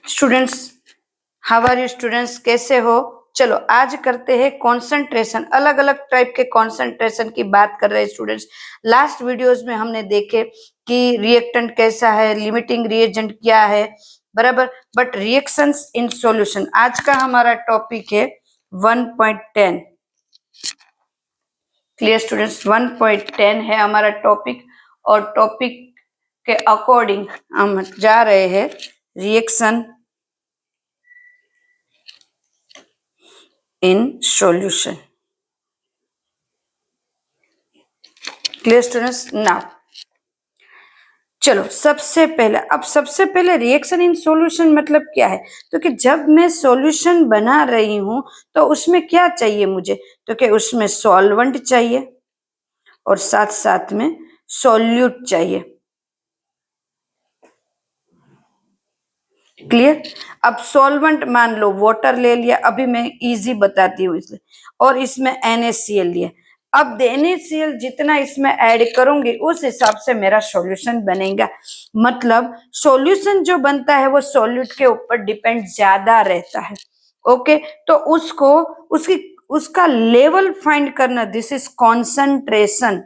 Students, how are you students, कैसे हो? चलो आज करते हैं कंसंट्रेशन, अलग अलग टाइप के कंसंट्रेशन की बात कर रहे हैं स्टूडेंट्स। लास्ट वीडियोस में हमने देखे कि रिएक्टेंट कैसा है, लिमिटिंग रिएजेंट क्या है, बराबर। बट रिएक्शंस इन सॉल्यूशन आज का हमारा टॉपिक है 1.10। क्लियर स्टूडेंट्स, 1.10 है हमारा टॉपिक और टॉपिक के अकॉर्डिंग हम जा रहे हैं reaction in solution. Clear students? Now चलो सबसे पहले रिएक्शन इन सॉल्यूशन मतलब क्या है, तो कि जब मैं सॉल्यूशन बना रही हूं तो उसमें क्या चाहिए मुझे, तो कि उसमें सॉल्वेंट चाहिए और साथ साथ में सॉल्यूट चाहिए। क्लियर? अब सॉल्वेंट मान लो वाटर ले लिया, अभी मैं इजी बताती हूँ इसलिए, और इसमें NaCl लिया। अब NaCl जितना इसमें ऐड करूंगी उस हिसाब से मेरा सॉल्यूशन बनेगा। मतलब सॉल्यूशन जो बनता है वो सॉल्यूट के ऊपर डिपेंड ज्यादा रहता है। ओके, तो उसका लेवल फाइंड करना, दिस इज कॉन्सेंट्रेशन।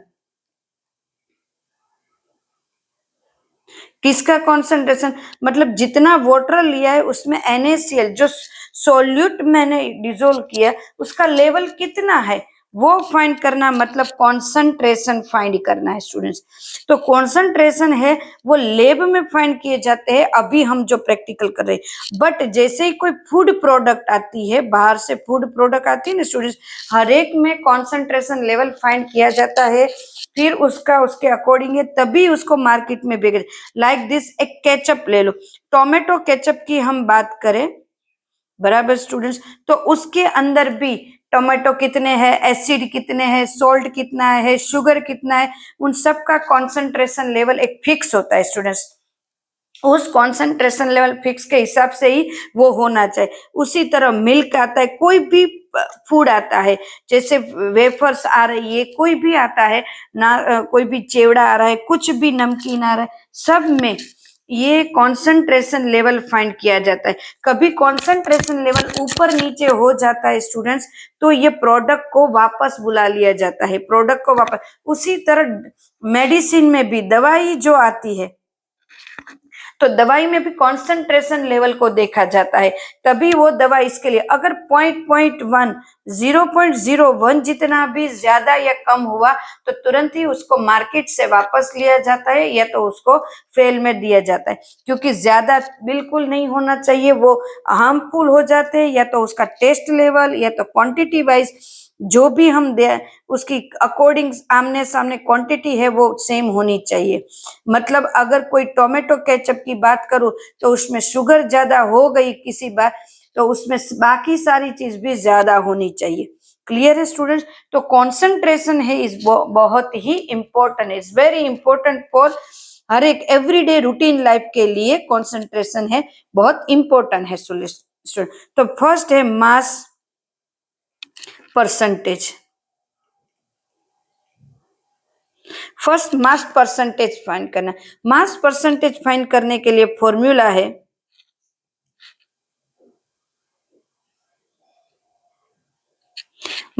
किसका कॉन्सेंट्रेशन? मतलब जितना वाटर लिया है उसमें NaCl जो सॉल्यूट मैंने डिसोल्व किया उसका लेवल कितना है वो फाइंड करना, मतलब कॉन्सेंट्रेशन फाइंड करना है स्टूडेंट्स। तो कॉन्सेंट्रेशन है वो लैब में फाइंड किए जाते हैं, अभी हम जो प्रैक्टिकल कर रहे हैं। बट जैसे ही कोई फूड प्रोडक्ट आती है, बाहर से फूड प्रोडक्ट आती है ना स्टूडेंट्स, हर एक में कॉन्सेंट्रेशन लेवल फाइंड किया जाता है, फिर उसके अकॉर्डिंग है तभी उसको मार्केट में बिक। लाइक दिस, एक केचप ले लो, टोमेटो केचप की हम बात करें, बराबर स्टूडेंट्स, तो उसके अंदर भी टोमेटो कितने हैं, एसिड कितने हैं, सॉल्ट कितना है, शुगर कितना है, उन सब का कॉन्सेंट्रेशन लेवल एक फिक्स होता है स्टूडेंट्स। उस कॉन्सेंट्रेशन लेवल फिक्स के हिसाब से ही वो होना चाहिए। उसी तरह मिल्क आता है, कोई भी फूड आता है, जैसे वेफर्स आ रही है, कोई भी आता है ना, कोई भी चिवड़ा आ रहा है, कुछ भी नमकीन आ रहा है, सब में ये कॉन्सेंट्रेशन लेवल फाइंड किया जाता है। कभी कॉन्सेंट्रेशन लेवल ऊपर नीचे हो जाता है स्टूडेंट्स, तो ये प्रोडक्ट को वापस बुला लिया जाता है, प्रोडक्ट को वापस। उसी तरह मेडिसिन में भी, दवाई जो आती है तो दवाई में भी कॉन्सेंट्रेशन लेवल को देखा जाता है, तभी वो दवा इसके लिए। अगर 0.01 जितना भी ज्यादा या कम हुआ तो तुरंत ही उसको मार्केट से वापस लिया जाता है या तो उसको फेल में दिया जाता है, क्योंकि ज्यादा बिल्कुल नहीं होना चाहिए, वो हार्मफुल हो जाते हैं। या तो उसका टेस्ट लेवल या तो क्वांटिटी वाइज जो भी हम दे उसकी अकॉर्डिंग आमने सामने क्वांटिटी है वो सेम होनी चाहिए। मतलब अगर कोई टोमेटो केचप की बात करूं तो उसमें शुगर ज्यादा हो गई किसी बार, तो उसमें बाकी सारी चीज भी ज्यादा होनी चाहिए। क्लियर है स्टूडेंट्स? तो कॉन्सेंट्रेशन है इस बहुत ही important, is very important for हर एक एवरीडे रूटीन लाइफ के लिए कॉन्सेंट्रेशन है बहुत इंपॉर्टेंट है स्टूडेंट। तो फर्स्ट है mass percentage. First mass percentage find करना। मास परसेंटेज फाइंड करने के लिए फॉर्मूला है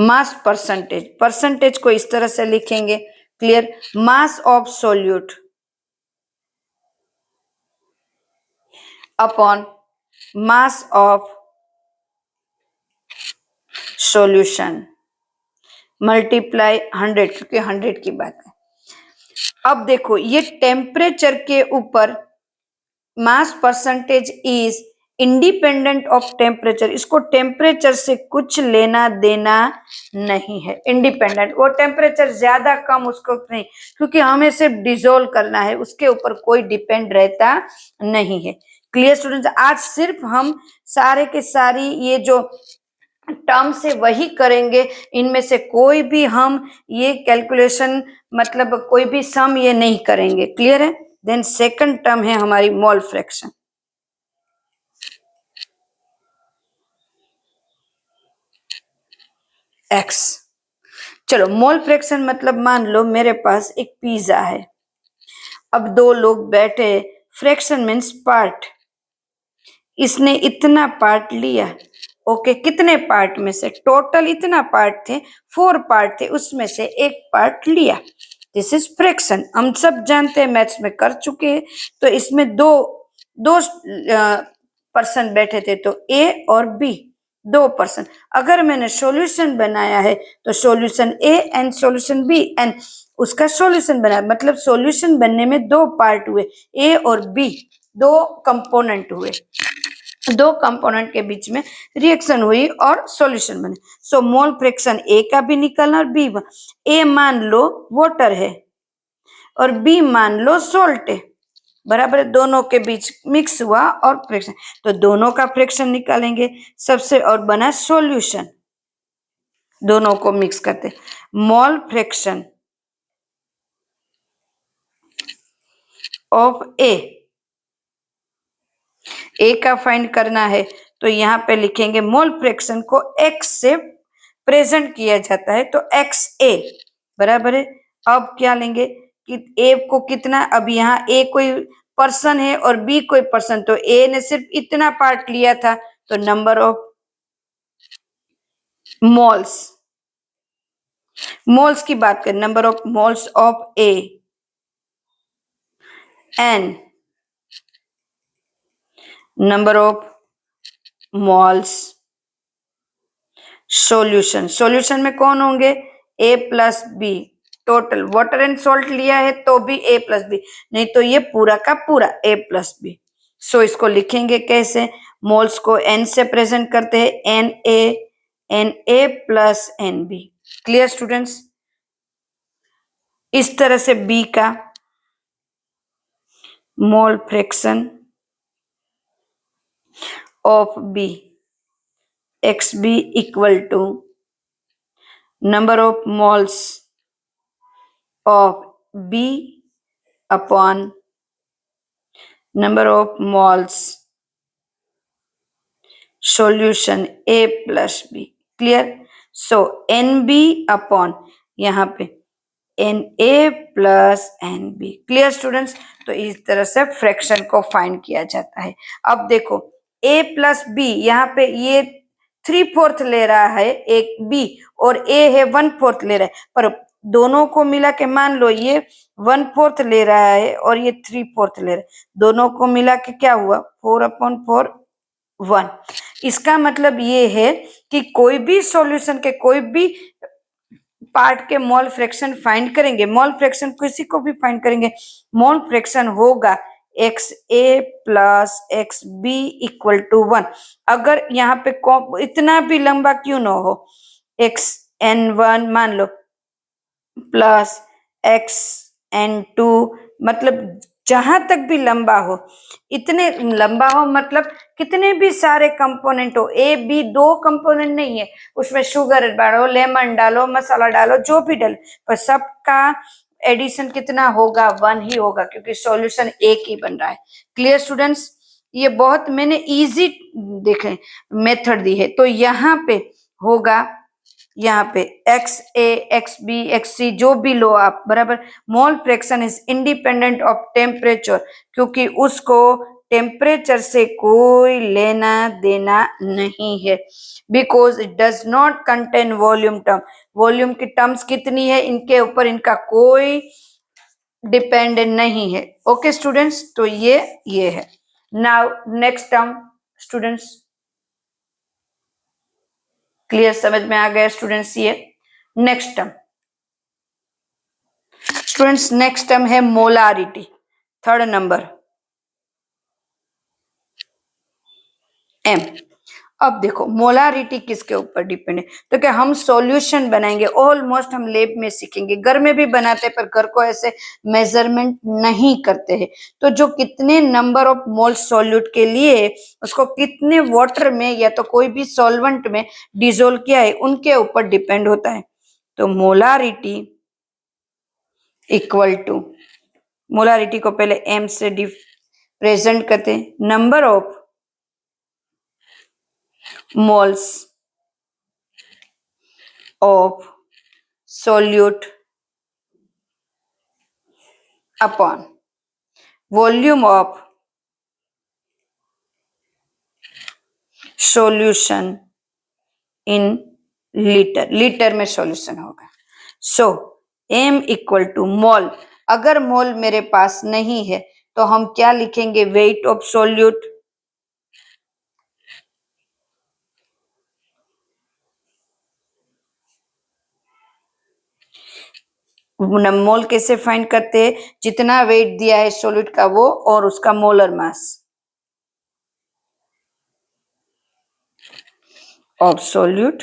मास परसेंटेज। परसेंटेज को इस तरह से लिखेंगे, clear, mass of solute upon mass of solution multiply 100, क्योंकि 100 की बात है। अब देखो ये टेम्परेचर के ऊपर mass percentage is independent of temperature, इसको टेम्परेचर से कुछ लेना देना नहीं है, इंडिपेंडेंट। वो टेम्परेचर ज्यादा कम उसको नहीं, क्योंकि हमें सिर्फ डिसोल्व करना है, उसके ऊपर कोई डिपेंड रहता नहीं है। Clear students? आज सिर्फ हम सारे के सारी ये जो टर्म से वही करेंगे, इनमें से कोई भी हम ये कैलकुलेशन मतलब कोई भी सम ये नहीं करेंगे। क्लियर है? देन सेकंड टर्म है हमारी मोल फ्रैक्शन। एक्स। चलो मोल फ्रैक्शन मतलब मान लो मेरे पास एक पिज्जा है, अब दो लोग बैठे, फ्रैक्शन मीन्स पार्ट, इसने इतना पार्ट लिया। ओके, कितने पार्ट में से? टोटल इतना पार्ट थे, 4 पार्ट थे, उसमें से एक पार्ट लिया। This is fraction. हम सब जानते हैं, मैथ्स में कर चुके हैं। तो इसमें दो दो पर्सन बैठे थे, तो ए और बी, 2%। अगर मैंने सॉल्यूशन बनाया है तो solution A and solution B and उसका सॉल्यूशन बनाया, मतलब सॉल्यूशन बनने में 2 पार्ट हुए, ए और बी, 2 कंपोनेंट हुए। 2 कंपोनेंट के बीच में रिएक्शन हुई और सॉल्यूशन बने। सो मोल फ्रैक्शन ए का भी निकलना और बी। ए मान लो वाटर है और बी मान लो सोल्ट है, बराबर है। दोनों के बीच मिक्स हुआ और फ्रैक्शन, तो दोनों का फ्रैक्शन निकालेंगे सबसे, और बना सॉल्यूशन। दोनों को मिक्स करते, मोल फ्रैक्शन ऑफ ए का फाइंड करना है, तो यहाँ पे लिखेंगे मोल फ्रैक्शन को x से प्रेजेंट किया जाता है, तो एक्स ए बराबर है। अब क्या लेंगे कि ए को कितना, अब यहाँ ए कोई पर्सन है और बी कोई पर्सन, तो ए ने सिर्फ इतना पार्ट लिया था, तो नंबर ऑफ मोल्स, मोल्स की बात करें, number of moles of A N number of moles solution. Solution में कौन होंगे? A plus B. Total water and salt लिया है तो भी ए प्लस बी, नहीं तो ये पूरा का पूरा ए प्लस बी। सो इसको लिखेंगे कैसे? मोल्स को एन से प्रेजेंट करते हैं, n A plus n B. Clear students? इस तरह से बी का mole fraction of B x B equal to number of moles of B upon number of moles solution A plus B। Clear? So n B upon यहाँ पे n A plus n B. Clear students? तो इस तरह से fraction को find किया जाता है। अब देखो ए प्लस बी, यहाँ पे ये 3/4 ले रहा है एक बी, और ए है 1/4 ले रहा है, पर दोनों को मिला के मान लो ये 1/4 ले रहा है और ये 3/4 ले रहा है, दोनों को मिला के क्या हुआ? 4/4 1। इसका मतलब ये है कि कोई भी सॉल्यूशन के कोई भी पार्ट के मोल फ्रैक्शन फाइंड करेंगे, मोल फ्रैक्शन किसी को भी फाइंड करेंगे, मोल फ्रैक्शन होगा x A plus x B equal to 1। अगर यहाँ पे इतना भी लंबा क्यों ना हो, एक्स एन 1 मान लो प्लस एक्स एन 2, मतलब जहां तक भी लंबा हो, इतने लंबा हो, मतलब कितने भी सारे कंपोनेंट हो, ए बी 2 कंपोनेंट नहीं है, उसमें शुगर डालो, लेमन डालो, मसाला डालो, जो भी डालो, पर सबका एडिशन कितना होगा? 1 ही होगा, क्योंकि सॉल्यूशन एक ही बन रहा है। Clear students? ये बहुत मैंने इजी देखे मेथड दी है। तो यहाँ पे होगा, यहाँ पे एक्स ए एक्स बी एक्स सी जो भी लो आप, बराबर। Mole fraction is independent of temperature, क्योंकि उसको टेम्परेचर से कोई लेना देना नहीं है, because it does not contain volume term. Volume की टर्म्स कितनी है, इनके ऊपर इनका कोई डिपेंड नहीं है। Okay students? तो ये है। Now next term students, clear? समझ में आ गया स्टूडेंट्स? ये next term students, next term है मोलारिटी, 3rd नंबर एम। अब देखो मोलारिटी किसके ऊपर डिपेंड है, तो क्या हम सॉल्यूशन बनाएंगे, ऑलमोस्ट हम लैब में सीखेंगे, घर में भी बनाते हैं पर घर को ऐसे मेजरमेंट नहीं करते हैं। तो जो कितने नंबर ऑफ मोल सॉल्यूट के लिए उसको कितने वाटर में या तो कोई भी सॉल्वेंट में डिजोल्व किया है, उनके ऊपर डिपेंड होता है। तो मोलारिटी इक्वल टू, मोलारिटी को पहले एम से प्रेजेंट करते हैं, number of moles of solute upon volume of solution in litre, litre में सॉल्यूशन होगा। सो m इक्वल टू मोल, अगर मोल मेरे पास नहीं है तो हम क्या लिखेंगे, वेट ऑफ सॉल्यूट। मोल कैसे फाइंड करते हैं, जितना वेट दिया है सॉल्यूट का वो और उसका molar mass of solute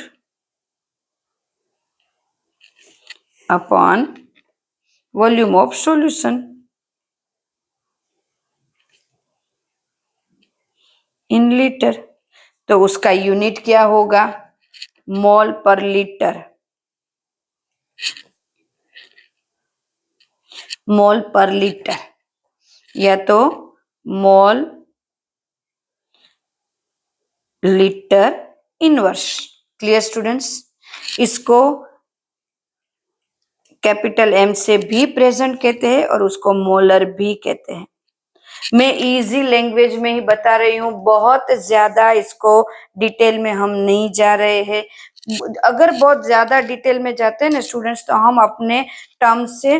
upon volume of solution in litre. तो उसका यूनिट क्या होगा, मोल पर लीटर, मोल पर लीटर, या तो mole litre inverse. Clear students, इसको कैपिटल एम से भी प्रेजेंट कहते हैं और उसको मोलर भी कहते हैं। मैं इजी लैंग्वेज में ही बता रही हूँ, बहुत ज्यादा इसको डिटेल में हम नहीं जा रहे हैं। अगर बहुत ज्यादा डिटेल में जाते हैं ना स्टूडेंट्स तो हम अपने टर्म से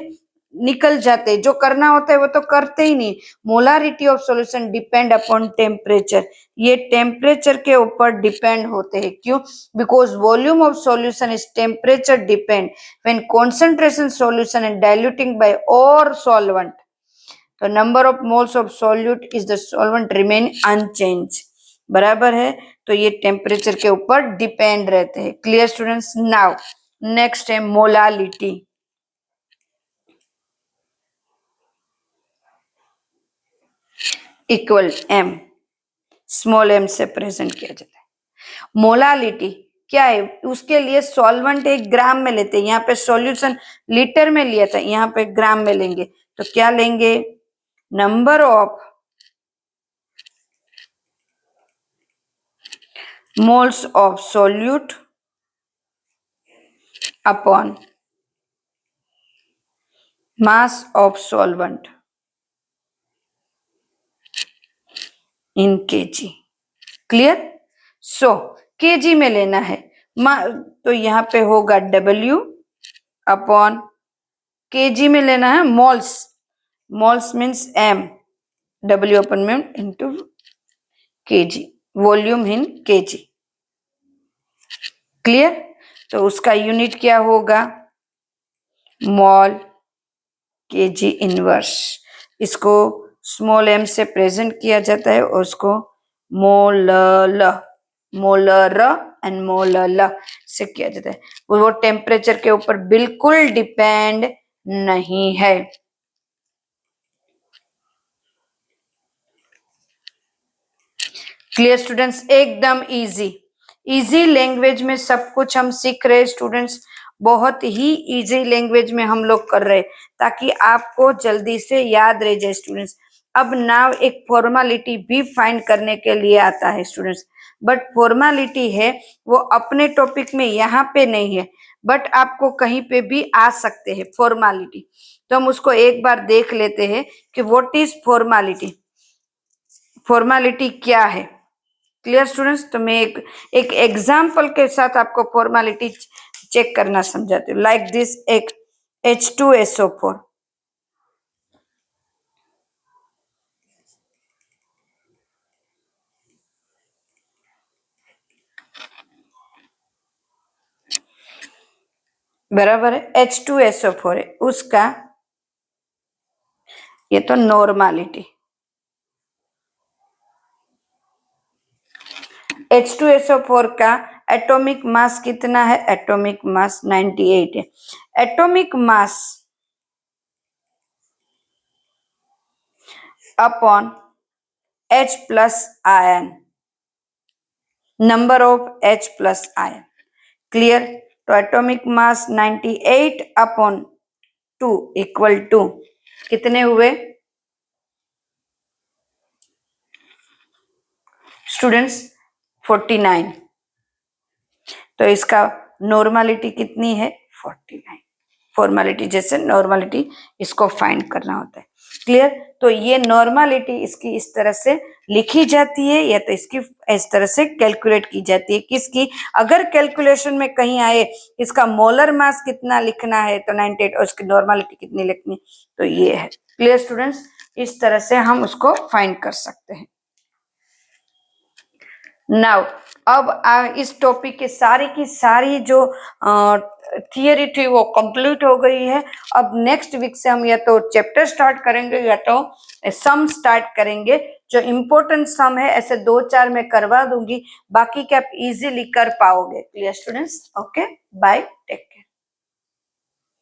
निकल जाते हैं, जो करना होता है वो तो करते ही नहीं। Molarity of solution depend upon temperature, ये टेम्परेचर के ऊपर डिपेंड होते हैं। क्यों, because volume of solution is temperature depend when concentration solution and diluting by और सॉल्वेंट, तो number of moles of solute is the solvent remain unchange, बराबर है। तो ये टेम्परेचर के ऊपर डिपेंड रहते हैं। क्लियर स्टूडेंट्स, नाउ नेक्स्ट है molality. Equal m, small m से प्रेजेंट किया जाता है। मोलालिटी क्या है, उसके लिए सॉल्वेंट एक ग्राम में लेते हैं, यहाँ पे सॉल्यूशन लीटर में लिया था, यहाँ पे ग्राम में लेंगे। तो क्या लेंगे, number of moles of solute upon mass of solvent in KG. Clear, so KG में लेना है, तो यहाँ पे होगा W अपॉन केजी में लेना है moles, moles means M, W upon M into KG, volume इन केजी। क्लियर, तो उसका यूनिट क्या होगा, मोल केजी इनवर्स। इसको स्मॉल m से प्रेजेंट किया जाता है और उसको मोलल, मोलर एंड मोलल से किया जाता है। वो टेम्परेचर के ऊपर बिल्कुल डिपेंड नहीं है। क्लियर स्टूडेंट्स, एकदम इजी, इजी लैंग्वेज में सब कुछ हम सीख रहे स्टूडेंट्स, बहुत ही इजी लैंग्वेज में हम लोग कर रहे हैं ताकि आपको जल्दी से याद रह जाए स्टूडेंट्स। अब नाउ एक फॉर्मेलिटी भी फाइंड करने के लिए आता है स्टूडेंट्स, बट फॉर्मेलिटी है वो अपने टॉपिक में यहाँ पे नहीं है, बट आपको कहीं पे भी आ सकते हैं फॉर्मेलिटी। तो हम उसको एक बार देख लेते हैं कि व्हाट इज फॉर्मेलिटी, फॉर्मेलिटी क्या है। क्लियर स्टूडेंट्स, तो मैं एक एग्जाम्पल के साथ आपको फॉर्मेलिटी चेक करना समझाती हूँ। लाइक दिस, एक H2SO4, बराबर है, H2SO4 है, उसका ये तो नॉर्मालिटी, H2SO4 का एटॉमिक मास कितना है, एटॉमिक मास 98 है। Atomic mass upon H plus ion, number of H plus ion. Clear, तो atomic mass 98 upon 2 equal to कितने हुए स्टूडेंट्स, 49। तो इसका नॉर्मलिटी कितनी है, 49। फॉर्मेलिटी जैसे नॉर्मलिटी इसको फाइंड करना होता है। क्लियर? तो ये नॉर्मलिटी इसकी इस तरह से लिखी जाती है या तो इसकी इस तरह से कैलकुलेट की जाती है। किसकी? अगर कैलकुलेशन में कहीं आए इसका मोलर मास कितना लिखना है तो 98 और इसकी नॉर्मलिटी कितनी लिखनी तो ये है। Clear students? इस तरह से हम उसको फाइंड कर सकते हैं। नाउ अब इस टॉपिक की सारी जो थियरी थी वो कंप्लीट हो गई है। अब नेक्स्ट वीक से हम या तो चैप्टर स्टार्ट करेंगे या तो सम स्टार्ट करेंगे। जो इम्पोर्टेंट सम है ऐसे 2-4 मैं करवा दूंगी, बाकी के आप इजीली कर पाओगे। Clear students? Okay, bye, take care.